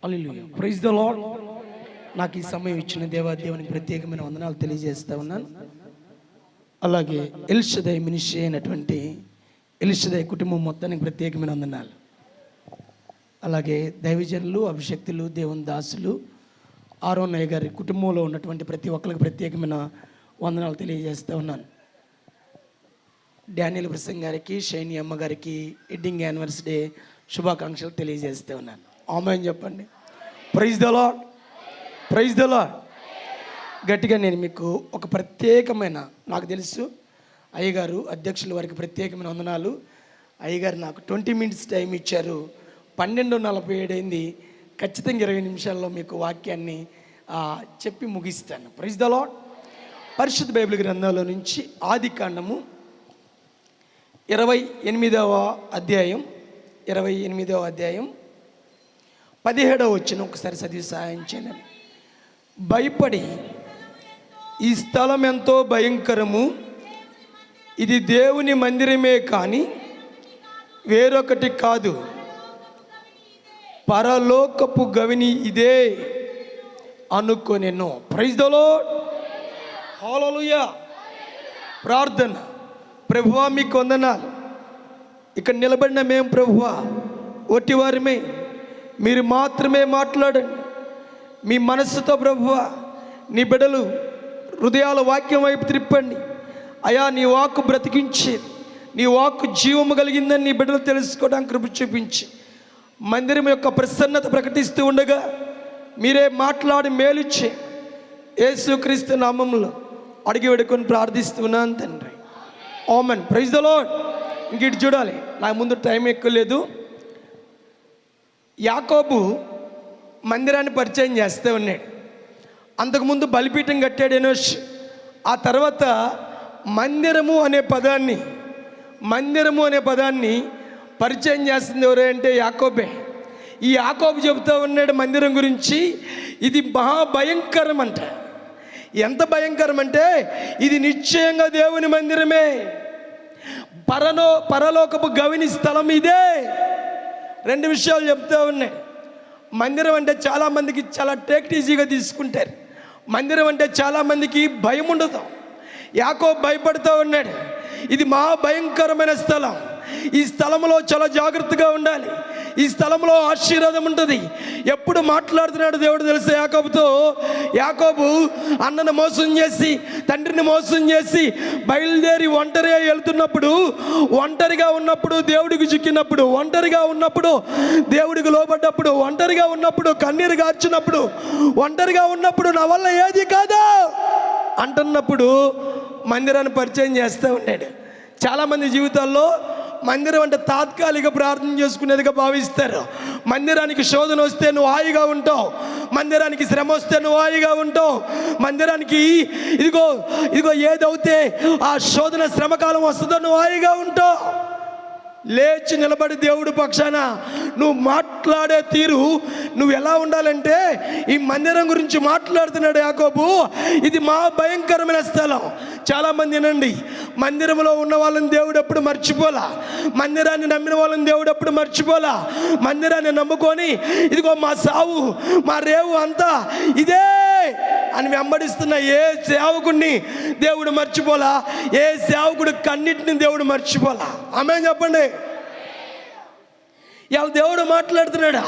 Hallelujah, praise the lord. నాకు ఈ సమయం ఇచ్చిన దేవునికి ప్రత్యేకమైన వందనాలు తెలియజేస్తా ఉన్నాను. అలాగే ఎల్షదై మినిస్ట్రీ అయినటువంటి ఎల్షదై కుటుంబం మొత్తానికి ప్రత్యేకమైన వందనాలు. అలాగే దైవజనులు, అభిషక్తులు, దేవుని దాసులు, ఆరోనయ్య గారి కుటుంబంలో ఉన్నటువంటి ప్రతి ఒక్కరికి ప్రత్యేకమైన వందనాలు తెలియజేస్తూ ఉన్నాను. డానియల్ ప్రసంగ్ గారికి, షైని అమ్మ గారికి వెడ్డింగ్ యానివర్సరీ శుభాకాంక్షలు తెలియజేస్తూ ఉన్నాను. ఆమేన్ చెప్పండి. Praise the lord, praise the lord. గట్టిగా నేను మీకు ఒక ప్రత్యేకమైన, నాకు తెలుసు అయ్యగారు అధ్యక్షుల వారికి ప్రత్యేకమైన వందనాలు. అయ్యగారు నాకు 20 minutes టైం ఇచ్చారు. 12:47 అయింది. ఖచ్చితంగా 20 నిమిషాల్లో మీకు వాక్యాన్ని చెప్పి ముగిస్తాను. Praise the lord. పరిశుద్ధ బైబిల్ గ్రంథంలో నుంచి ఆదికాండము 28వ అధ్యాయం 17వ వచనం ఒకసారి చదివి సహాయం చేయండి. భయపడి, ఈ స్థలం ఎంతో భయంకరము, ఇది దేవుని మందిరమే కానీ వేరొకటి కాదు, పరలోకపు గవిని ఇదే అనుకొనెను. Praise the Lord. హల్లెలూయా. ప్రార్థన. ప్రభువా మీకు వందనాలు. ఇక్కడ నిలబడిన మేము ప్రభువా ఒట్టివారమే, మీరు మాత్రమే మాట్లాడండి. మీ మనస్సుతో ప్రభువా నీ బిడ్డలు హృదయాల వాక్యం వైపు త్రిప్పండి. అయా నీ వాక్కు బ్రతికించేది, నీ వాక్కు జీవము కలిగిందని నీ బిడ్డలు తెలుసుకోవడానికి కృప చూపించి మందిరం యొక్క ప్రసన్నత ప్రకటిస్తూ ఉండగా మీరే మాట్లాడి మేలుచ్చే యేసుక్రీస్తు నామములో అడిగి వేడుకొని ప్రార్థిస్తున్నాను తండ్రి. ఆమెన్. Praise the Lord. ఇంకిటి చూడాలి, నాకు ముందు టైం ఎక్కువ లేదు. యాకోబు మందిరాన్ని పరిచయం చేస్తూ ఉన్నాడు. అంతకుముందు బలిపీఠం కట్టాడు ఎనోష్. ఆ తర్వాత మందిరము అనే పదాన్ని పరిచయం చేస్తుంది ఎవరు అంటే యాకోబే. ఈ యాకోబు చెబుతూ ఉన్నాడు మందిరం గురించి, ఇది మహాభయంకరం అంట. ఎంత భయంకరం అంటే ఇది నిశ్చయంగా దేవుని మందిరమే, పరలోకపు గవిని స్థలం ఇదే. 2 విషయాలు చెప్తూ ఉన్నాయి. మందిరం అంటే చాలామందికి చాలా టేక్ ఈజీగా తీసుకుంటారు. మందిరం అంటే చాలామందికి భయం ఉండదు. యాకోబు భయపడుతూ ఉన్నాడు. ఇది మహాభయంకరమైన స్థలం, ఈ స్థలంలో చాలా జాగ్రత్తగా ఉండాలి, ఈ స్థలంలో ఆశీర్వాదం ఉంటుంది. ఎప్పుడు మాట్లాడుతున్నాడు దేవుడు తెలుసా యాకోబుతో? యాకోబు అన్నను మోసం చేసి, తండ్రిని మోసం చేసి బయలుదేరి ఒంటరిగా ఒంటరిగా ఉన్నప్పుడు దేవుడికి చిక్కినప్పుడు, ఒంటరిగా ఉన్నప్పుడు దేవుడికి లోబడ్డప్పుడు, ఒంటరిగా ఉన్నప్పుడు కన్నీరు గార్చినప్పుడు, ఒంటరిగా ఉన్నప్పుడు నా వల్ల ఏది కాదు అంటున్నప్పుడు మందిరాన్ని పరిచయం చేస్తూ ఉన్నాడు. చాలామంది జీవితాల్లో మందిరం అంటే తాత్కాలిక ప్రార్థన చేసుకునేదిగా భావిస్తారు. మందిరానికి శోధన వస్తే నువ్వు హాయిగా ఉంటావు, మందిరానికి శ్రమ వస్తే నువ్వు హాయిగా ఉంటావు, మందిరానికి ఇదిగో ఏదైతే ఆ శోధన శ్రమకాలం వస్తుందో నువ్వు హాయిగా ఉంటావు. లేచి నిలబడి దేవుడి పక్షాన నువ్వు మాట్లాడే తీరు నువ్వు ఎలా ఉండాలంటే, ఈ మందిరం గురించి మాట్లాడుతున్నాడు యాకోబు. ఇది మా భయంకరమైన స్థలం. చాలామంది వినండి, మందిరంలో ఉన్న వాళ్ళని దేవుడు ఎప్పుడు మర్చిపోలా, మందిరాన్ని నమ్మిన వాళ్ళని దేవుడు ఎప్పుడు మర్చిపోలా. మందిరాన్ని నమ్ముకొని ఇదిగో మా సావు మా రేవు అంతా ఇదే అని వెంబడిస్తున్న ఏ సేవకుడిని దేవుడు మర్చిపోలా, ఏ సేవకుడు కన్నిటిని దేవుడు మర్చిపోలా. ఆమేన్ చెప్పండి. ఇవాళ దేవుడు మాట్లాడుతున్నాడా?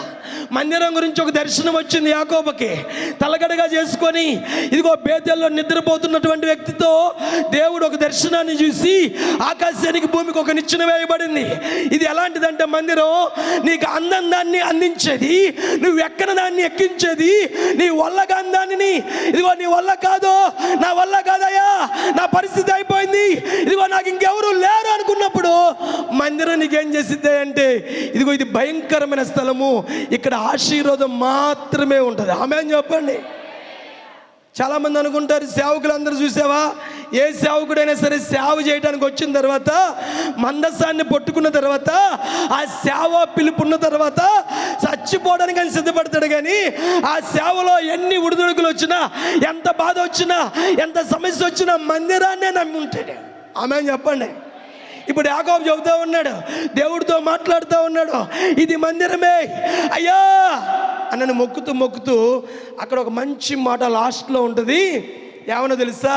మందిరం గురించి ఒక దర్శనం వచ్చింది యాకోబుకి. తలగడగా చేసుకొని ఇదిగో బేతేల్లో నిద్రపోతున్నటువంటి వ్యక్తితో దేవుడు ఒక దర్శనాన్ని చూసి ఆకాశానికి భూమికి ఒక నిచ్చెన వేయబడింది. ఇది ఎలాంటిదంటే మందిరం నీకు అందం దాన్ని అందించేది, నువ్వు ఎక్కన దాన్ని ఎక్కించేది, నీ వల్ల కాని దానిని ఇదిగో నీ వల్ల కాదు, నా వల్ల కాదయ్యా, నా పరిస్థితి అయిపోయింది, ఇదిగో నాకు ఇంకెవరు లేరు అనుకున్నప్పుడు మందిరం నీకేం చేసిద్ది అంటే ఇదిగో ఇది భయంకరమైన స్థలము, ఇక్కడ ఆశీర్వాదం మాత్రమే ఉంటుంది. ఆమేన్ చెప్పండి. చాలామంది అనుకుంటారు, సేవకులందరూ చూసావా, ఏ సేవకుడైనా సరే సేవ చేయడానికి వచ్చిన తర్వాత మందసాన్ని పట్టుకున్న తర్వాత ఆ సేవ పిలుపున్న తర్వాత చచ్చిపోవడానికి అని సిద్ధపడతాడు. కానీ ఆ సేవలో ఎన్ని ఉడుదుడుకులు వచ్చినా, ఎంత బాధ వచ్చినా, ఎంత సమస్య వచ్చినా మందిరాన్నే నమ్మి ఉంటాడు. ఆమేన్ చెప్పండి. ఇప్పుడు యాకోబు చెబుతూ ఉన్నాడు, దేవుడితో మాట్లాడుతూ ఉన్నాడు, ఇది మందిరమే అయ్యా అన్నని మొక్కుతూ అక్కడ ఒక మంచి మాట లాస్ట్లో ఉంటుంది. ఏమన్నా తెలుసా?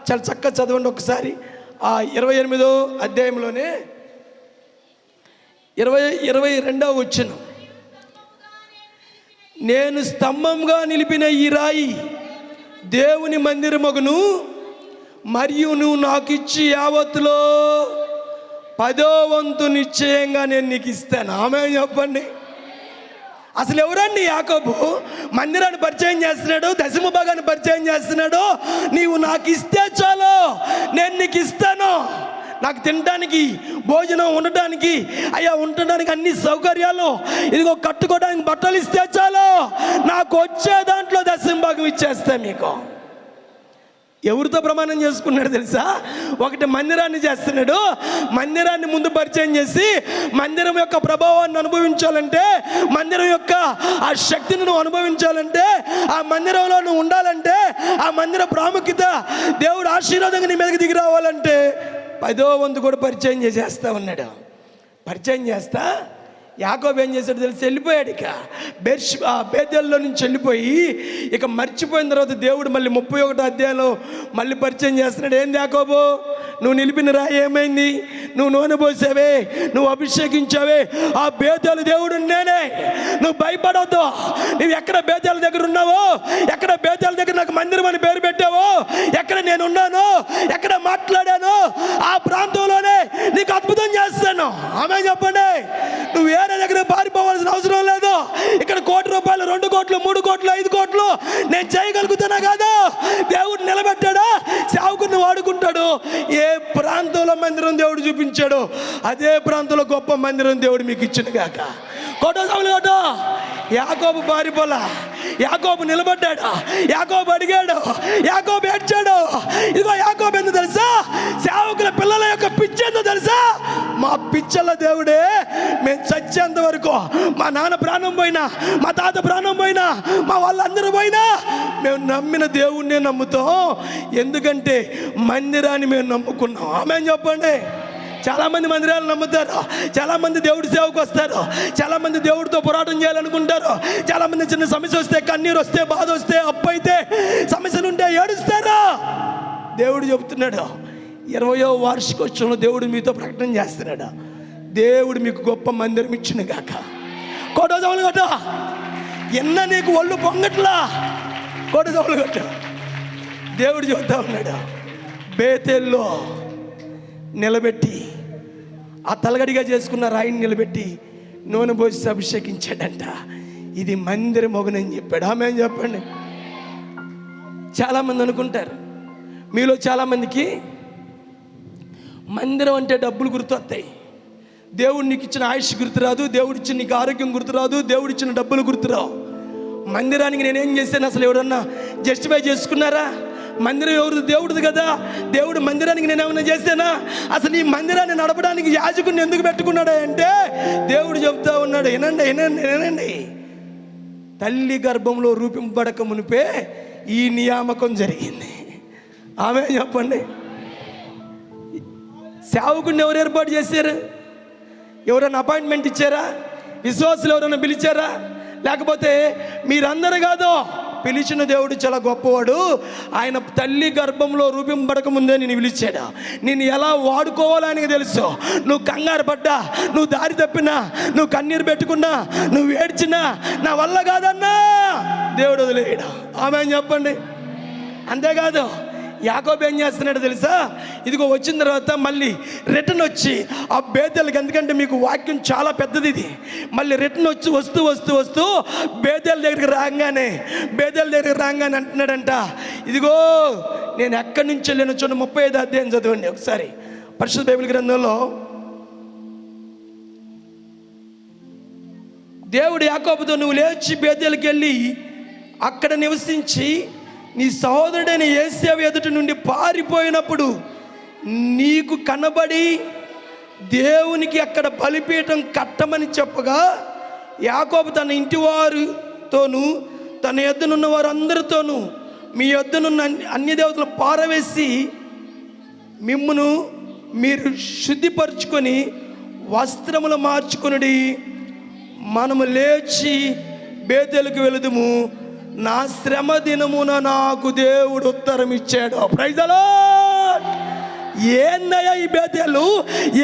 చాలా చక్కగా చదవండి ఒకసారి. 28వ అధ్యాయంలోనే 22వ వచనం, నేను స్తంభంగా నిలిపిన ఈ రాయి దేవుని మందిరమగును, మరియు నువ్వు నాకు ఇచ్చి యావత్తులో 10వ వంతు నిశ్చయంగా నేను నీకు ఇస్తాను. ఆమేన్ చెప్పండి. అసలు ఎవరండి యాకోబు? మందిరాన్ని పరిచయం చేస్తున్నాడు, దశమ భాగాన్ని పరిచయం చేస్తున్నాడు. నీవు నాకు ఇస్తే చాలు, నేను నీకు ఇస్తాను. నాకు తినడానికి, భోజనం, ఉండటానికి, అయ్యా ఉండటానికి అన్ని సౌకర్యాలు, ఇదిగో కట్టుకోవడానికి బట్టలు ఇస్తే చాలు, నాకు వచ్చే దాంట్లో దశమ భాగం ఇచ్చేస్తా మీకు. ఎవరితో ప్రమాణం చేసుకున్నాడు తెలుసా? ఒకటి మందిరాన్ని చేస్తున్నాడు. మందిరాన్ని ముందు పరిచయం చేసి మందిరం యొక్క ప్రభావాన్ని అనుభవించాలంటే, మందిరం యొక్క ఆ శక్తిని నువ్వు అనుభవించాలంటే, ఆ మందిరంలో నువ్వు ఉండాలంటే, ఆ మందిర ప్రాముఖ్యత, దేవుడు ఆశీర్వాదంగా నీ మీదకి దిగి రావాలంటే 10వ వంతు కూడా పరిచయం చేసేస్తా ఉన్నాడు. పరిచయం చేస్తా యాకోబు ఏం చేశాడు తెలిసి? వెళ్ళిపోయాడు. ఇక బేతేల్లో నుంచి వెళ్ళిపోయి ఇక మర్చిపోయిన తర్వాత దేవుడు మళ్ళీ 31వ అధ్యాయంలో మళ్ళీ పరిచయం చేస్తున్నాడు. ఏంది యాకోబు, నువ్వు నిలిపిన రాయి ఏమైంది? నువ్వు నూనె పోసావే, నువ్వు అభిషేకించావే, ఆ బేతేలు దేవుడు నేనే. నువ్వు భయపడవద్దు. నువ్వు ఎక్కడ బేతేల దగ్గర ఉన్నావో, ఎక్కడ బేతేల దగ్గర నాకు మందిరం అని పేరు పెట్టావో, ఎక్కడ నేను ఉన్నానో, ఎక్కడ మాట్లాడానో, ఆ ప్రాంతంలోనే నీకు అద్భుతం చేస్తాను. ఆమె చెప్పండి. నువ్వు వేరే దగ్గర పారిపోవాల్సిన అవసరం లేదు. ఇక్కడ 1 కోటి రూపాయలు, 2 కోట్లు, 3 కోట్లు, 5 కోట్లు నేను చేయగలుగుతున్నా కాదు. దేవుడు నిలబెట్టాడా, సేవకుని వాడుకుంటాడు. ఏ ప్రాంతంలో మందిరం దేవుడు చూపించాడు, అదే ప్రాంతంలో గొప్ప మందిరం దేవుడు మీకు ఇచ్చిన గాక. కొట్ట యాకోబు పారిపోలా, యాకోబు నిలబడ్డాడు, యాకోబు అడిగాడు, యాకోబు ఏడ్చాడు. ఇదిగో యాకోబు ఎందుకు తెలుసా? సేవకుల పిల్లల యొక్క పిచ్చి ఎందుకు తెలుసా? మా పిచ్చల దేవుడే, మేము చచ్చేంత వరకు, మా నాన్న ప్రాణం పోయినా, మా తాత ప్రాణం పోయినా, మా వాళ్ళందరూ పోయినా, మేము నమ్మిన దేవుణ్ణే నమ్ముతాం. ఎందుకంటే మందిరాన్ని మేము నమ్ముకున్నాం. ఆమేన్ చెప్పండి. చాలామంది మందిరాలు నమ్ముతారు, చాలామంది దేవుడి సేవకు వస్తారు, చాలామంది దేవుడితో పోరాటం చేయాలనుకుంటారు, చాలామంది చిన్న సమస్య వస్తే, కన్నీరు వస్తే, బాధ వస్తే, అప్పు అయితే, సమస్యలు ఉంటే ఏడుస్తారు. దేవుడు చెబుతున్నాడు, 20వ వార్షికోత్సవంలో దేవుడు మీతో ప్రకటన చేస్తున్నాడు, దేవుడు మీకు గొప్ప మందిరం ఇచ్చిన గాక. కోటజములు కొట్ట ఎన్న నీకు ఒళ్ళు పొంగట్లా, కోటజములు కొట్ట. దేవుడు చెబుతా ఉన్నాడు, బేతేల్లో నిలబెట్టి, ఆ తలగడిగా చేసుకున్న రాయిని నిలబెట్టి నూనె పోసి అభిషేకించాడంట. ఇది మందిరం మొగనని చెప్పాడు. ఆమె చెప్పండి. చాలామంది అనుకుంటారు, మీలో చాలామందికి మందిరం అంటే డబ్బులు గుర్తొస్తాయి. దేవుడు నీకు ఇచ్చిన ఆయుష్ గుర్తురాదు, దేవుడు ఇచ్చిన నీకు ఆరోగ్యం గుర్తురాదు, దేవుడు ఇచ్చిన డబ్బులు గుర్తురావు. మందిరానికి నేనేం చేశాను అసలు ఎవరన్నా జస్టిఫై చేసుకున్నారా? మందిరం ఎవరు? దేవుడిది కదా. దేవుడు మందిరానికి నేను ఏమైనా చేశానా? అసలు ఈ మందిరాన్ని నడపడానికి యాజకుడిని ఎందుకు పెట్టుకున్నాడు అంటే, దేవుడు చెప్తా ఉన్నాడు, వినండి, తల్లి గర్భంలో రూపింపబడక మునిపే ఈ నియామకం జరిగింది. ఆమె చెప్పండి. సేవకుడిని ఎవరు ఏర్పాటు చేశారు? ఎవరైనా అపాయింట్మెంట్ ఇచ్చారా? విశ్వాసులు ఎవరైనా పిలిచారా? లేకపోతే మీరందరూ కాదు, పిలిచిన దేవుడు చాలా గొప్పవాడు. ఆయన తల్లి గర్భంలో రూపింపబడక ముందే నేను పిలిచాడు. నేను ఎలా వాడుకోవాలో ఆయనకు తెలుసు. నువ్వు కంగారు పడ్డా, నువ్వు దారి తప్పినా, నువ్వు కన్నీరు పెట్టుకున్నా, నువ్వు ఏడ్చినా, నా వల్ల కాదన్నా దేవుడు వదిలేయడు. ఆమె చెప్పండి. అంతేకాదు, యాకోబు ఏం చేస్తున్నాడు తెలుసా? ఇదిగో వచ్చిన తర్వాత మళ్ళీ రిటర్న్ వచ్చి ఆ బేతేలకి, ఎందుకంటే మీకు వాక్యం చాలా పెద్దది ఇది, మళ్ళీ రిటర్న్ వచ్చి వస్తూ బేతేల దగ్గరికి రాగానే అంటున్నాడంట, ఇదిగో నేను ఎక్కడి నుంచి వెళ్ళిన చూడండి. 35వ అధ్యాయం చదవండి ఒకసారి పరిశుద్ధ బైబిల్ గ్రంథంలో. దేవుడు యాకోబుతో, నువ్వు లేచి బేతేలుకి వెళ్ళి అక్కడ నివసించి నీ సహోదరుడైన యేసేవు ఎదుటి నుండి పారిపోయినప్పుడు నీకు కనబడి దేవునికి అక్కడ బలిపీఠం కట్టమని చెప్పగా, యాకోబు తన ఇంటి వారితోనూ తన యొద్దనున్న వారందరితోనూ మీ యొద్దనున్న అన్య దేవతలు పారవేసి మిమ్మును మీరు శుద్ధిపరచుకొని వస్త్రములు మార్చుకొనుడి, మనము లేచి బేతేలుకు వెళుదుము, నా శ్రమ దినమున నాకు దేవుడు ఉత్తరం ఇచ్చాడు. Praise the lord. ఏందయ్యా ఈ బేతేలు,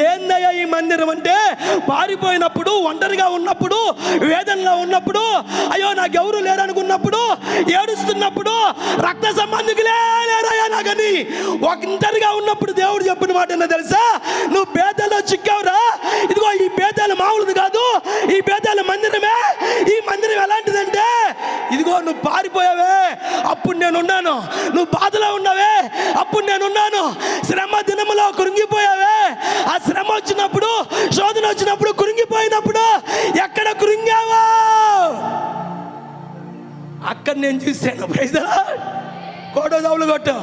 ఏందయ్యా ఈ మందిరం అంటే, పారిపోయినప్పుడు, ఒంటరిగా ఉన్నప్పుడు, వేదనలో ఉన్నప్పుడు, అయ్యో నాకెవరు లేరనుకున్నప్పుడు, ఏడుస్తున్నప్పుడు, రక్త సంబంధికులే లేరయ్యా నాకని ఒంటరిగా ఉన్నప్పుడు దేవుడు చెప్పిన మాట ఏంటో తెలుసా? నువ్వు బేతేల్లో చిక్కావురా, ఇదిగో ఈ బేతేలు మామూలుది కాదు, ఈ బేతేలు మందిరమే. ఈ మందిరం ఎలాంటిదంటే, ఇదిగో నువ్వు పారిపోయావే, అప్పుడు నేనున్నాను. నువ్వు బాధలో ఉన్నావే, అప్పుడు నేనున్నాను. శ్రమ దినములో కృంగిపోయావే, ఆ శ్రమ వచ్చినప్పుడు, శోధన వచ్చినప్పుడు, కృంగిపోయినప్పుడు ఎక్కడ కృంగావా అక్కడ నేను చూశాను. Praise the Lord. కోటో దౌలు కొట్టు.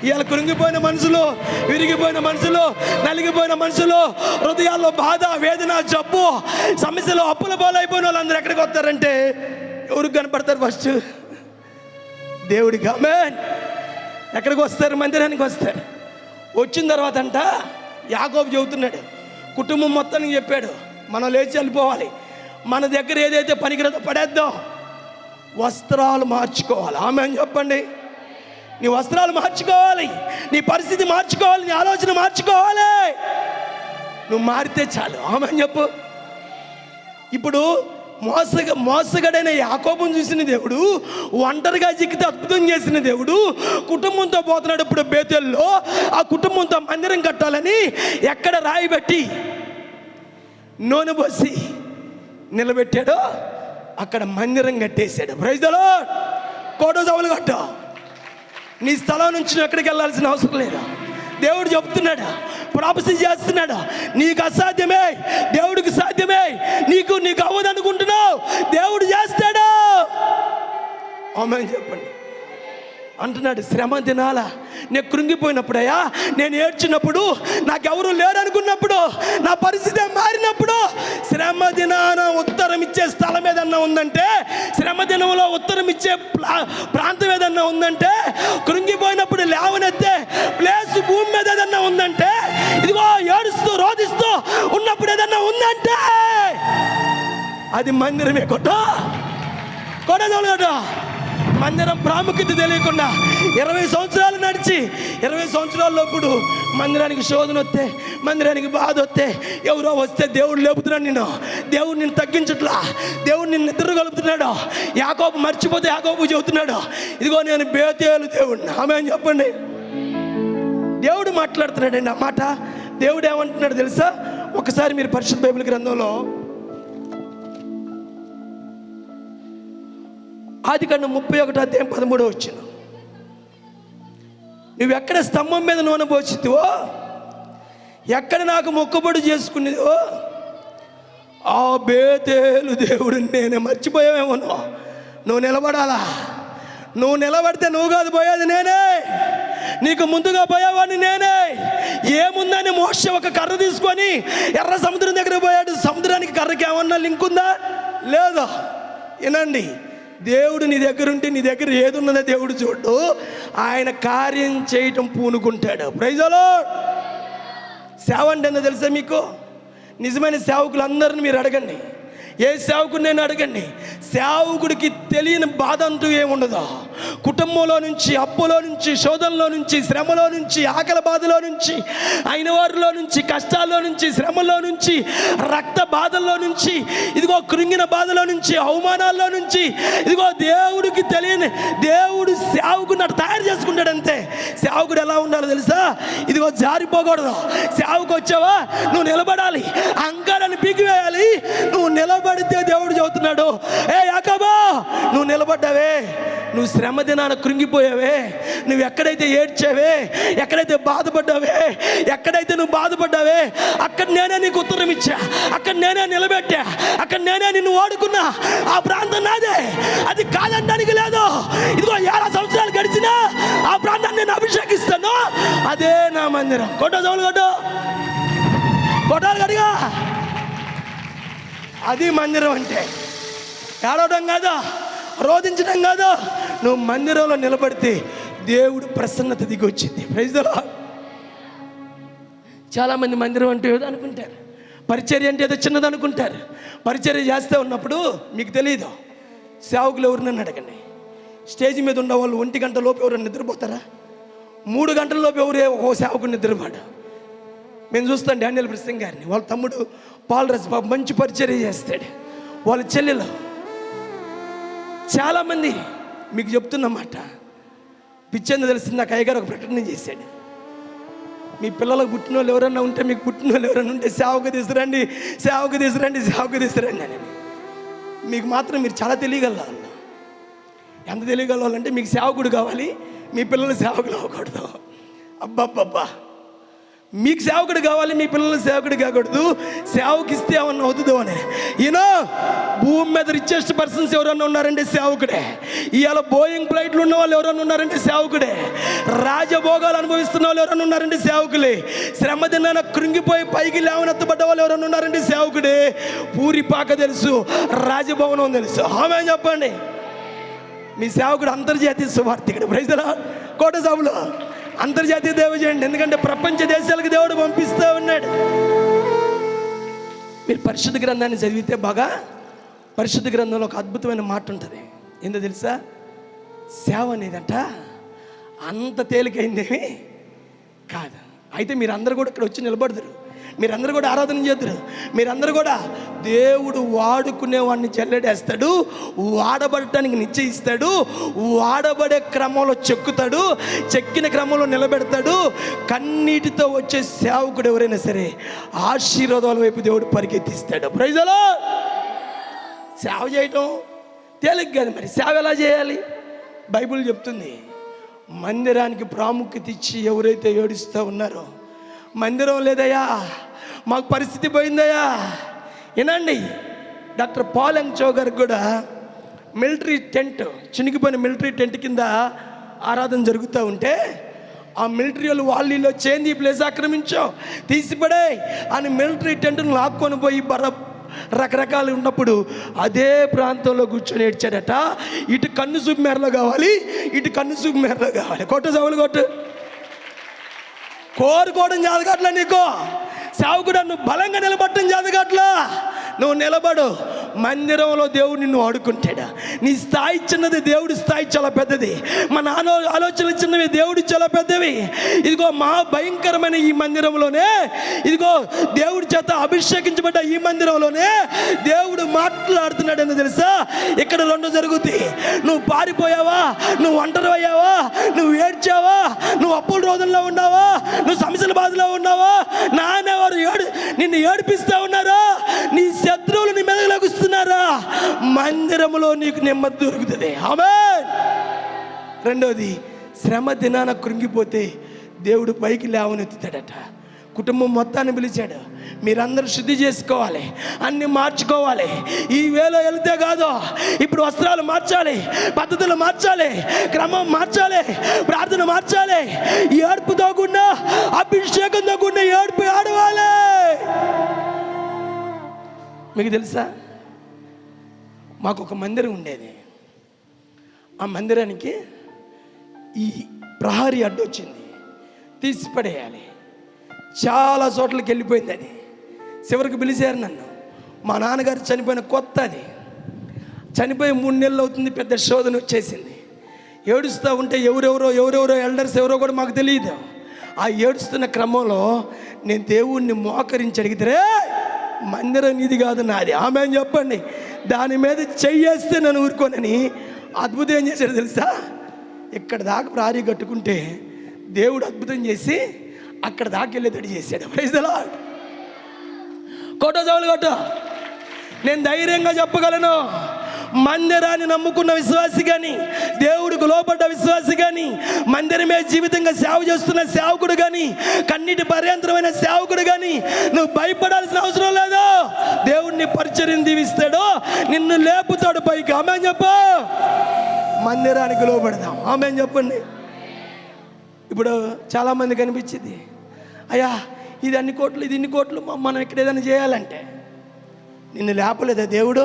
ఇవాళ కృంగిపోయిన మనుషులు, విరిగిపోయిన మనుషులు, నలిగిపోయిన మనుషులు, హృదయాల్లో బాధ, వేదన, జబ్బు, సమస్యలు, అప్పుల పాలైపోయిన వాళ్ళందరూ ఎక్కడికి వస్తారంటే ఎవరికి కనపడతారు? ఫస్ట్ దేవుడికి. ఆమేన్. ఎక్కడికి వస్తారు? మందిరానికి వస్తారు. వచ్చిన తర్వాత అంట యాకోబు చెబుతున్నాడు, కుటుంబం మొత్తానికి చెప్పాడు, మనం లేచి వెళ్ళిపోవాలి, మన దగ్గర ఏదైతే పనికిరాదో పడేద్దాం, వస్త్రాలు మార్చుకోవాలి. ఆమేన్ చెప్పండి. నీ వస్త్రాలు మార్చుకోవాలి, నీ పరిస్థితి మార్చుకోవాలి, నీ ఆలోచన మార్చుకోవాలి. నువ్వు మారితే చాలు. ఆమేన్ చెప్పు. ఇప్పుడు మోసగడైన యాకోబును చూసిన దేవుడు, ఒంటరిగా చిక్కితే అద్భుతం చేసిన దేవుడు, కుటుంబంతో పోతున్నాడు ఇప్పుడు బేతేల్లో. ఆ కుటుంబంతో మందిరం కట్టాలని ఎక్కడ రాయి పెట్టి నూనె పోసి నిలబెట్టాడో అక్కడ మందిరం కట్టేశాడు. Praise the Lord. కోటో సవులు కట్టు. నీ స్థలం నుంచి నువ్వు ఎక్కడికి వెళ్ళాల్సిన అవసరం లేదు. దేవుడు చెప్తున్నాడు, ప్రాపసి చేస్తున్నాడు, నీకు అసాధ్యమే, దేవుడికి సాధ్యమే. నీకు అవ్వదు అనుకుంటున్నావు, దేవుడు చేస్తాడు. ఆమేన్ చెప్పండి. అంటున్నాడు, శ్రమ దినాల నేను కృంగిపోయినప్పుడయ్యా, నేను ఏడ్చినప్పుడు, నాకెవరు లేరనుకున్నప్పుడు, నా పరిస్థితి మారినప్పుడు, శ్రమ దినాన ఉత్తరం ఇచ్చే స్థలం ఏదన్నా ఉందంటే, శ్రమ దినంలో ఉత్తరం ఇచ్చే ప్రాంతం ఏదన్నా ఉందంటే, కృంగిపోయినప్పుడు లేవనెత్తే ప్లేస్ భూమి మీద ఏదన్నా ఉందంటే, ఇదిగో ఏడుస్తూ రోధిస్తూ ఉన్నప్పుడు ఏదన్నా ఉందంటే అది మందిరమే. కొట్టో మందిరం ప్రాముఖ్యత తెలియకుండా 20 సంవత్సరాలు నడిచి 20 సంవత్సరాలప్పుడు మందిరానికి శోధన వస్తే, మందిరానికి బాధ వస్తే, ఎవరో వస్తే దేవుడు లేపుతున్నాడు నిన్ను. దేవుడు నిన్ను తగ్గించట్లా, దేవుడు నిన్ను నిద్ర కలుపుతున్నాడు. యాకోబు మర్చిపోతే యాకోబు చెబుతున్నాడు, ఇదిగో నేను బేతేలు దేవుడిని. ఆమేన్ చెప్పండి. దేవుడు మాట్లాడుతున్నాడండి ఆ మాట. దేవుడు ఏమంటున్నాడు తెలుసా? ఒకసారి మీరు పరిశుద్ధ బైబిల్ గ్రంథంలో ఆదికాండం 31:13 నువ్వెక్కడ స్తంభం మీద నూనె పోసివో, ఎక్కడ నాకు మొక్కుబడి చేసుకునేదో, ఆ బేతేలు దేవుడిని నేనే. మర్చిపోయావేమో నువ్వు నిలబడాలా. నువ్వు నిలబడితే నువ్వు కాదు పోయేది నేనే, నీకు ముందుగా పోయేవాడిని నేనే. ఏముందని మోషే ఒక కర్ర తీసుకొని ఎర్ర సముద్రం దగ్గర పోయాడు. సముద్రానికి కర్రకి ఏమన్నా లింక్ ఉందా? లేదా? వినండి, దేవుడు నీ దగ్గర ఉంటే నీ దగ్గర ఏది ఉన్నదో దేవుడు చూడు, ఆయన కార్యం చేయటం పూనుకుంటాడు. Praise the lord. సేవ అంటే ఏందో తెలుసా మీకు? నిజమైన సేవకులందరిని మీరు అడగండి, ఏ సేవకుడు నేను అడగండి, సేవకుడికి తెలియని బాధ అంటూ ఏముండదు. కుటుంబంలో నుంచి, అప్పులో నుంచి, శోధనలో నుంచి, శ్రమలో నుంచి, ఆకలి బాధలో నుంచి, అయిన వారిలో నుంచి, కష్టాల్లో నుంచి, శ్రమలో నుంచి, రక్త బాధల్లో నుంచి, ఇదిగో కృంగిన బాధలో నుంచి, అవమానాల్లో నుంచి, ఇదిగో దేవుడికి తెలియని దేవుడు సేవకుని అటు తయారు చేసుకుంటాడంతే. సేవకుడు ఎలా ఉండాలో తెలుసా? ఇదిగో జారిపోకూడదు. సేవకు వచ్చావా, నువ్వు నిలబడాలి, అంకారాన్ని పీకివేయాలి. నువ్వు నిలబడితే దేవుడు చెబుతున్నాడు, ఏ యాకోబు నువ్వు నిలబడ్డావే, నువ్వు శ్రమ దినాన కృంగిపోయావే, నువ్వు ఎక్కడైతే ఏడ్చావే, ఎక్కడైతే బాధపడ్డావే, ఎక్కడైతే నువ్వు బాధపడ్డావే, అక్కడ నేనే నీకు ఉత్తరం ఇచ్చా, అక్కడ నేనే నిలబెట్టా, అక్కడ నేనే నిన్ను వాడుకున్నా. ఆ ప్రాంతం నాదే, అది కాదనడానికి లేదు. ఇదిగో 7 సంవత్సరాలు గడిచినా ఆ ప్రాంతాన్ని నేను అభిషేకిస్తాను. అదే నా మందిరం. కొట్టాలు గడిగా అది మందిరం అంటే. ఏడవడం కాదు, రోధించడం కాదు, నువ్వు మందిరంలో నిలబడితే దేవుడు ప్రసన్నత దిగి వచ్చింది. Praise the lord. చాలామంది మందిరం అంటే ఏదో అనుకుంటారు, పరిచర్య అంటే ఏదో చిన్నది అనుకుంటారు. పరిచర్య చేస్తూ ఉన్నప్పుడు మీకు తెలియదు, సేవకులు ఎవరినైనా అడగండి, స్టేజ్ మీద ఉన్న వాళ్ళు 1 గంట లోపు ఎవరైనా నిద్రపోతారా? 3 గంటల లోపు ఎవరే ఒక సేవకుడు నిద్రపాడు. మేము చూస్తాం డానియల్ బ్రిస్సింగ్ గారిని, వాళ్ళ తమ్ముడు పాల్ రస్ బాబు మంచి పరిచర్య చేస్తాడు, వాళ్ళ చెల్లెలు చాలామంది. మీకు చెప్తున్నమాట, పిచ్చేందో తెలిసింది నాకు. అయ్యగారు ఒక ప్రకటన చేశాడు, మీ పిల్లలకు పుట్టిన వాళ్ళు ఎవరన్నా ఉంటే, మీకు పుట్టిన వాళ్ళు ఎవరైనా ఉంటే సేవకు తీసుకురండి, సేవకు తీసుకురండి, సేవకు తీసుకురండి అని. మీకు మాత్రం మీరు చాలా తెలియగలరు. ఎంత తెలియగలవాలంటే మీకు సేవకుడు కావాలి, మీ పిల్లలు సేవకులు అవ్వకూడదు. అబ్బబ్బబ్బా, మీకు సేవకుడు కావాలి, మీ పిల్లలు సేవకుడు కాకూడదు. సేవకి ఇస్తే ఏమన్నా అవుతుందో అని. భూమి మీద రిచెస్ట్ పర్సన్స్ ఎవరన్నా ఉన్నారంటే సేవకుడే. ఇవాళ బోయింగ్ ఫ్లైట్లు ఉన్న వాళ్ళు ఎవరన్నా ఉన్నారంటే సేవకుడే. రాజభోగాలు అనుభవిస్తున్న వాళ్ళు ఎవరన్నా ఉన్నారంటే సేవకులే. శ్రమ దినాన కృంగిపోయి పైకి లేవనెత్తబడ్డ వాళ్ళు ఎవరన్నా ఉన్నారంటే సేవకుడే. పూరిపాక తెలుసు, రాజభవనం తెలుసు. ఆమె చెప్పండి, మీ సేవకుడు అంతర్జాతీయ సువార్థికుడు. Praise the Lord. కోట సభలో అంతర్జాతీయ దైవజనుడు. ఎందుకంటే ప్రపంచ దేశాలకు దేవుడు పంపిస్తూ ఉన్నాడు. మీరు పరిశుద్ధ గ్రంథాన్ని చదివితే బాగా, పరిశుద్ధ గ్రంథంలో ఒక అద్భుతమైన మాట ఉంటుంది. ఏందో తెలుసా? సేవ అనేదంట అంత తేలికైందేమి కాదు. అయితే మీరందరూ కూడా ఇక్కడ వచ్చి నిలబడదురు, మీరందరూ కూడా ఆరాధన చేద్దరు, మీరందరూ కూడా దేవుడు వాడుకునేవాడిని చెల్లడేస్తాడు, వాడబడటానికి నిశ్చయిస్తాడు, వాడబడే క్రమంలో చెక్కుతాడు, చెక్కిన క్రమంలో నిలబెడతాడు. కన్నీటితో వచ్చే సేవకుడు ఎవరైనా సరే ఆశీర్వాదాల వైపు దేవుడు పరిగెత్తిస్తాడు. Praise the lord. సేవ చేయటం తేలిక కాదు. మరి సేవ ఎలా చేయాలి? బైబిల్ చెప్తుంది, మందిరానికి ప్రాముఖ్యత ఇచ్చి ఎవరైతే ఏడుస్తూ ఉన్నారో, మందిరం లేదయ్యా, మాకు పరిస్థితి పోయిందయ్యా. వినండి, డాక్టర్ పాల్ యంగ్ చో గారికి కూడా మిలిటరీ టెంట్, చినిగిపోయిన మిలిటరీ టెంట్ కింద ఆరాధన జరుగుతూ ఉంటే, ఆ మిలిటరీ వాళ్ళు చేంది ఈ ప్లేస్ ఆక్రమించో, తీసిపడే అని మిలిటరీ టెంట్ను లాక్కొని పోయి రకరకాలు ఉన్నప్పుడు అదే ప్రాంతంలో కూర్చొని ఏడ్చాడట. ఇటు కన్ను చూపు మేరలో కావాలి, ఇటు కన్ను చూపు మేరలో కావాలి. కొట్టు సవులు కొట్టు. కోరుకోవడం జాతకట్లా నీకు. సేవకుడు నువ్వు బలంగా నిలబడటం జాతకట్లా. నువ్వు నిలబడు. మందిరంలో దేవుడు నిన్ను వాడుకుంటాడు. నీ స్థాయి చిన్నది, దేవుడి స్థాయి చాలా పెద్దది. మన ఆలోచనలు చిన్నవి, దేవుడి చాలా పెద్దవి. ఇదిగో మా భయంకరమైన ఈ మందిరంలోనే, ఇదిగో దేవుడి చేత అభిషేకించబడ్డ ఈ మందిరంలోనే దేవుడు మాట్లాడుతున్నాడని తెలుసా? ఇక్కడ 2 జరుగుతాయి. నువ్వు పారిపోయావా, నువ్వు ఒంటరి అయ్యావా, నువ్వు ఏడ్చావా, నువ్వు అప్పుల రోజుల్లో ఉన్నావా, నువ్వు సమస్యల బాధలో ఉన్నావా, నానేవారు నిన్ను ఏడిపిస్తా ఉన్నారా, నీ శత్రువులు నీ మీద లగుస్తున్నారా, మందిరంలో నీకు నెమ్మది దొరుకుతుంది. ఆమేన్. రెండోది, శ్రమ దినాన కృంగిపోతే దేవుడు పైకి లేవనెత్తుతాడట. కుటుంబం మొత్తాన్ని పిలిచాడు, మీరందరూ శుద్ధి చేసుకోవాలి, అన్ని మార్చుకోవాలి. ఈ వేలో వెళ్తే కాదు, ఇప్పుడు వస్త్రాలు మార్చాలి, పద్ధతులు మార్చాలి, క్రమం మార్చాలి, ప్రార్థన మార్చాలి. ఏడుపుతో కూడా, అభిషేకంతో కూడా ఏడుపు ఆడవాలి. మీకు తెలుసా, మాకు ఒక మందిరం ఉండేది. ఆ మందిరానికి ఈ ప్రహరీ అడ్డొచ్చింది, తీసిపడేయాలి. చాలా చోట్లకి వెళ్ళిపోయింది అది. చివరికి పిలిచారు నన్ను. మా నాన్నగారు చనిపోయిన కొత్త అది, చనిపోయి 3 నెలలు అవుతుంది. పెద్ద శోధన వచ్చేసింది. ఏడుస్తూ ఉంటే ఎవరెవరో ఎల్డర్స్ ఎవరో కూడా మాకు తెలియదు. ఆ ఏడుస్తున్న క్రమంలో నేను దేవుణ్ణి మోకరించి అడిగితే, మందిరం ఇది కాదు నాది. ఆమె అని చెప్పండి. దాని మీద చెయ్యేస్తే నన్ను ఊరుకోనని అద్భుతం ఏం చేశాడు తెలుసా? ఇక్కడ దాకా ప్రారీ కట్టుకుంటే దేవుడు అద్భుతం చేసి అక్కడ దాకా వెళ్ళేటట్టు చేశాడు. Praise the Lord. కొట్ట సవులు కొట్ట. నేను ధైర్యంగా చెప్పగలను, మందిరాన్ని నమ్ముకున్న విశ్వాసి కానీ, దేవుడికి లోపడ్డ విశ్వాసి కానీ, మందిరమే జీవితంగా సేవ చేస్తున్న సేవకుడు కానీ, కన్నీటి పర్యంతరమైన సేవకుడు కానీ, నువ్వు భయపడాల్సిన అవసరం లేదు. దేవుడిని పరిచర్యం దీవిస్తాడు, నిన్ను లేపుతాడు పైకి. ఆమేన్ చెప్పు. మందిరానికి లోపడదాం. ఆమేన్ చెప్పండి. ఇప్పుడు చాలామంది కనిపించింది, అయ్యా ఇది అన్ని కోట్లు, ఇది ఇన్ని కోట్లు, మనం ఇక్కడ ఏదైనా చేయాలంటే, నిన్ను లేపలేదా దేవుడు?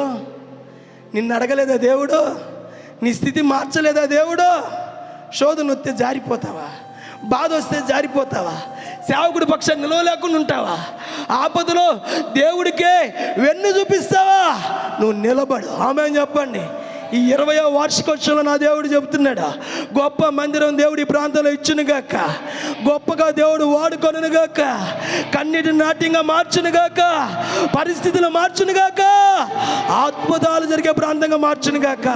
నిన్ను అడగలేదా దేవుడు? నీ స్థితి మార్చలేదా దేవుడు? శోధన వస్తే జారిపోతావా? బాధ వస్తే జారిపోతావా? సేవకుడి పక్షాన్ని నిలవలేకుండా ఉంటావా? ఆపదలో దేవుడికే వెన్ను చూపిస్తావా? నువ్వు నిలబడు. ఆమేన్ చెప్పండి. ఈ 20వ వార్షికోత్సవంలో నా దేవుడు చెబుతున్నాడు, గొప్ప మందిరం దేవుడి ప్రాంతంలో ఇచ్చునుగాక, గొప్పగా దేవుడు వాడుకొనుగాక, కన్నీటి నాట్యంగా మార్చునుగాక, పరిస్థితులు మార్చునుగాక, అద్భుతాలు జరిగే ప్రాంతంగా మార్చునుగాక,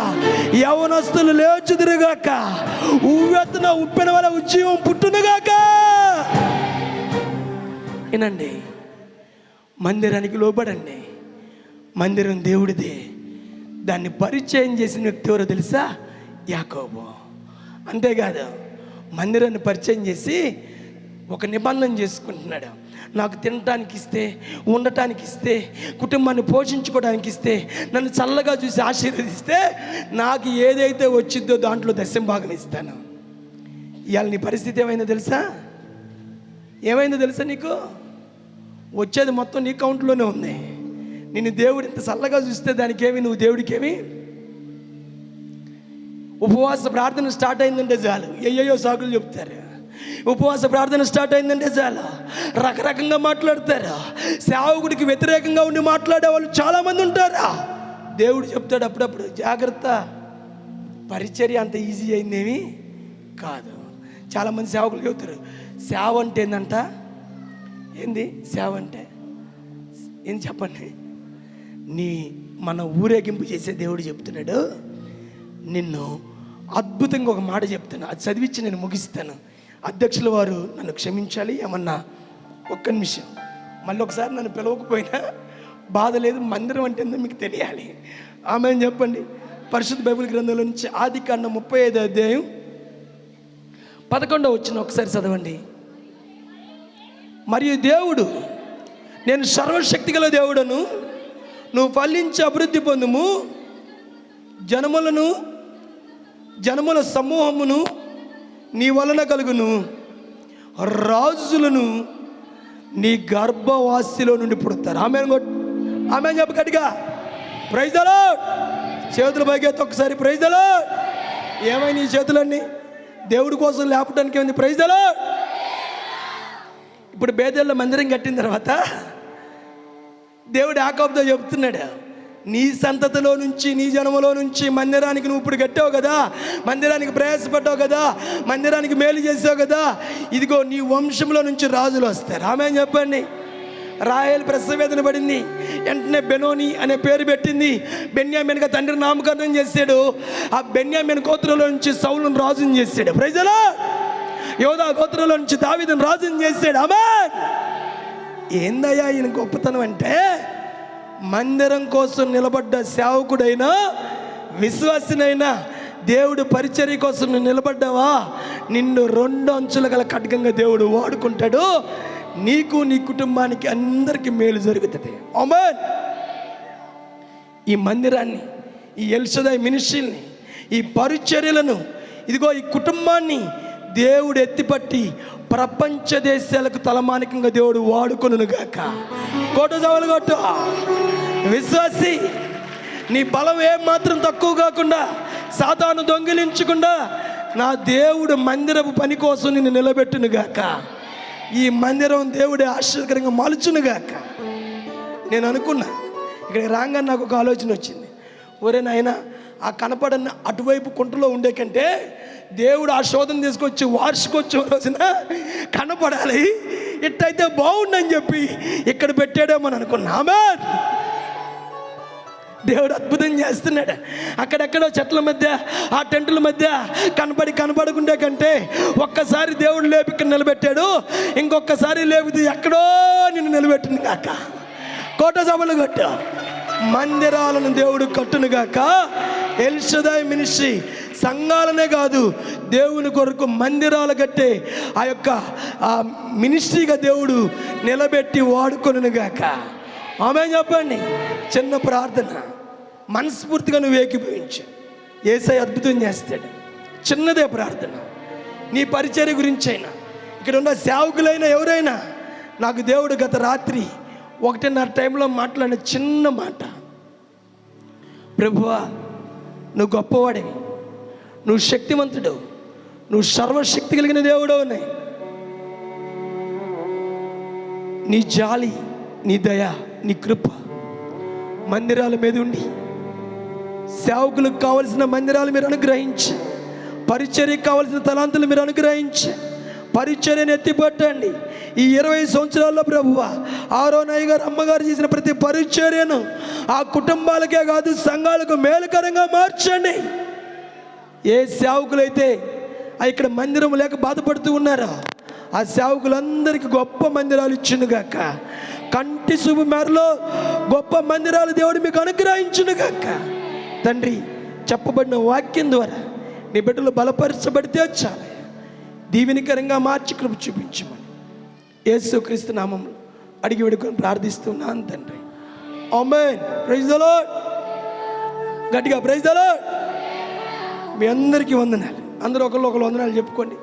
యవనస్తులు లేచుదురుగాక, ఉవ్వెత్తున ఉప్పెన వల్ల ఉజ్జీవం పుట్టునుగాక. వినండి, మందిరానికి లోబడండి. మందిరం దేవుడిదే. దాన్ని పరిచయం చేసిన వ్యక్తి ఎవరో తెలుసా? యాకోబు. అంతేకాదు, మందిరాన్ని పరిచయం చేసి ఒక నిబంధన చేసుకుంటున్నాడు. నాకు తినటానికి ఇస్తే, ఉండటానికి ఇస్తే, కుటుంబాన్ని పోషించుకోవడానికి ఇస్తే, నన్ను చల్లగా చూసి ఆశీర్వదిస్తే నాకు ఏదైతే వచ్చిద్దో దాంట్లో 10వ భాగం ఇస్తాను. ఇవాళ నీ పరిస్థితి ఏమైందో తెలుసా? ఏమైందో తెలుసా? నీకు వచ్చేది మొత్తం నీ కౌంట్లోనే ఉంది. నిన్ను దేవుడు ఇంత చల్లగా చూస్తే దానికేమి, నువ్వు దేవుడికేమి? ఉపవాస ప్రార్థన స్టార్ట్ అయిందంటే చాలు అయ్యయ్యో సాకులు చెప్తారు. ఉపవాస ప్రార్థన స్టార్ట్ అయిందంటే చాలు రకరకంగా మాట్లాడతారు. సేవకుడికి వ్యతిరేకంగా ఉండి మాట్లాడే వాళ్ళు చాలామంది ఉంటారా. దేవుడు చెప్తాడు అప్పుడప్పుడు, జాగ్రత్త, పరిచర్య అంత ఈజీ అయిందేమి కాదు. చాలామంది సేవకులు చెబుతారు, సేవ అంటే ఏందంట? ఏంది సేవ అంటే? ఏం చెప్పండి. మన ఊరేగింపు చేసే దేవుడు చెప్తున్నాడు, నిన్ను అద్భుతంగా ఒక మాట చెప్తాను, అది చదివించి నేను ముగిస్తాను. అధ్యక్షుల వారు నన్ను క్షమించాలి, ఏమన్నా ఒక్క నిమిషం. మళ్ళీ ఒకసారి నన్ను పిలవకపోయినా బాధ లేదు, మందిరం అంటే ఏందో మీకు తెలియాలి. ఆమె చెప్పండి. పరిశుద్ధ బైబిల్ గ్రంథంలో నుంచి ఆదికాండం 35వ అధ్యాయం 11వ వచనం ఒకసారి చదవండి. మరియు దేవుడు, నేను సర్వశక్తి గల దేవుడను, నువ్వు ఫలించి అభివృద్ధి పొందుము, జనముల సమూహమును నీ వలన కలుగును, రాజులను నీ గర్భవాసిలో నుండి పుడతారు. ఆమె చెప్పు గట్టిగా, ప్రైజ్ ది లార్డ్. చేతులు పైకెత్తి ఒకసారి ప్రైజ్ ది లార్డ్. ఏమైనా ఈ చేతులన్నీ దేవుడి కోసం లేపడానికి ఏమైంది? Praise the Lord. ఇప్పుడు బేతేల్లో మందిరం కట్టిన తర్వాత దేవుడు యాకోబుతో చెప్తున్నాడు, నీ సంతతిలో నుంచి, నీ జన్మలో నుంచి మందిరానికి నువ్వు ఇప్పుడు కట్టావు కదా, మందిరానికి ప్రయాసపడ్డావు కదా, మందిరానికి మేలు చేసావు కదా, ఇదిగో నీ వంశంలో నుంచి రాజులు వస్తారు. ఆమె చెప్పండి. రాహేలు ప్రసవేదన పడింది, వెంటనే బెనోని అనే పేరు పెట్టింది. బెన్యామీనుగా తండ్రి నామకరణం చేశాడు. ఆ బెన్యామీను గోత్రంలో నుంచి సౌలును రాజుని చేశాడు. Praise the Lord. యోధా గోత్రంలో నుంచి దావీదును రాజుని చేశాడు. ఆమేన్. ఏందయ్యా ఈయన గొప్పతనం అంటే, మందిరం కోసం నిలబడ్డ సేవకుడైనా, విశ్వాసినైనా, దేవుడు పరిచర్య కోసం నువ్వు నిలబడ్డావా, నిన్ను 2 అంచుల గల ఖడ్గంగా దేవుడు వాడుకుంటాడు. నీకు, నీ కుటుంబానికి, అందరికీ మేలు జరుగుతుంది. ఆమేన్. ఈ మందిరాన్ని, ఈ ఎల్షదాయి మినిస్ట్రీని, ఈ పరిచర్యలను, ఇదిగో ఈ కుటుంబాన్ని దేవుడు ఎత్తిపట్టి ప్రపంచ దేశాలకు తలమానికంగా దేవుడు వాడుకొనుగాక. కోట సవాలు కొట్టు విశ్వాసి. నీ బలం ఏమాత్రం తక్కువ కాకుండా, సాతాను దొంగిలించకుండా, నా దేవుడు మందిరపు పని కోసం నిన్ను నిలబెట్టునుగాక. ఈ మందిరం దేవుడి ఆశ్చర్యకరంగా మలుచునుగాక. నేను అనుకున్నా, ఇక్కడికి రాగానే నాకు ఒక ఆలోచన వచ్చింది. ఒరే నాయనా, ఆ కనపడని అటువైపు కుంటలో ఉండే కంటే దేవుడు ఆ శోధన తీసుకొచ్చి వార్షికోత్సవం రోజున కనపడాలి, ఇట్టయితే బాగుండని చెప్పి ఇక్కడ పెట్టాడేమని అనుకున్నామే. దేవుడు అద్భుతం చేస్తున్నాడు. అక్కడెక్కడో చెట్ల మధ్య, ఆ టెంటుల మధ్య కనపడకుండే కంటే ఒక్కసారి దేవుడు లేపి ఇక్కడ నిలబెట్టాడు, ఇంకొకసారి లేపితే ఎక్కడో నిన్ను నిలబెట్టింది కాక. కోట సభలు కొట్టు, మందిరాలను దేవుడు కట్టునుగాక. ఎల్షదాయి మినిస్ట్రీ సంఘాలనే కాదు, దేవుని కొరకు మందిరాలు కట్టే ఆ యొక్క మినిస్ట్రీగా దేవుడు నిలబెట్టి వాడుకొనుగాక. ఆమె చెప్పండి. చిన్న ప్రార్థన, మనస్ఫూర్తిగా నువ్వు ఏకీభవించు. యేసయ్య అద్భుతం చేస్తాడు. చిన్నదే ప్రార్థన. నీ పరిచర్య గురించి అయినా, ఇక్కడ ఉన్న సేవకులైనా ఎవరైనా, నాకు దేవుడు గత రాత్రి 1:30 టైంలో మాట్లాడిన చిన్న మాట, ప్రభువా నువ్వు గొప్పవాడివి, నువ్వు శక్తివంతుడు, నువ్వు సర్వశక్తి కలిగిన దేవుడు ఉన్నాయి. నీ జాలి, నీ దయ, నీ కృప మందిరాల మీద ఉండి, సేవకులకు కావలసిన మందిరాలు మీరు అనుగ్రహించి, పరిచర్యకు కావలసిన తలాంతులు మీరు అనుగ్రహించి, పరిచర్యను ఎత్తిపట్టండి. ఈ 20 సంవత్సరాల్లో ప్రభువా, ఆరోనయ్య గారు అమ్మగారు చేసిన ప్రతి పరిచర్యను ఆ కుటుంబాలకే కాదు సంఘాలకు మేలుకరంగా మార్చండి. ఏ సేవకులైతే ఇక్కడ మందిరం లేక బాధపడుతూ ఉన్నారో ఆ సేవకులందరికీ గొప్ప మందిరాలు ఇచ్చునుగాక. కంటి శుభ మేరలో గొప్ప మందిరాలు దేవుడు మీకు అనుగ్రహించునుగాక. తండ్రి, చెప్పబడిన వాక్యం ద్వారా నీ బిడ్డలు బలపరచబడితే చాలు, దీవెనికరంగా మార్చి కృప చూపించమని యేసుక్రీస్తు నామములో అడిగి వేడుకొని ప్రార్థిస్తున్నాను తండ్రి. ఆమేన్. Praise the Lord. గట్టిగా ప్రైజ్ ది లార్డ్. మీ అందరికీ వందనాలు. అందరూ ఒకళ్ళు వందనాలు చెప్పుకోండి.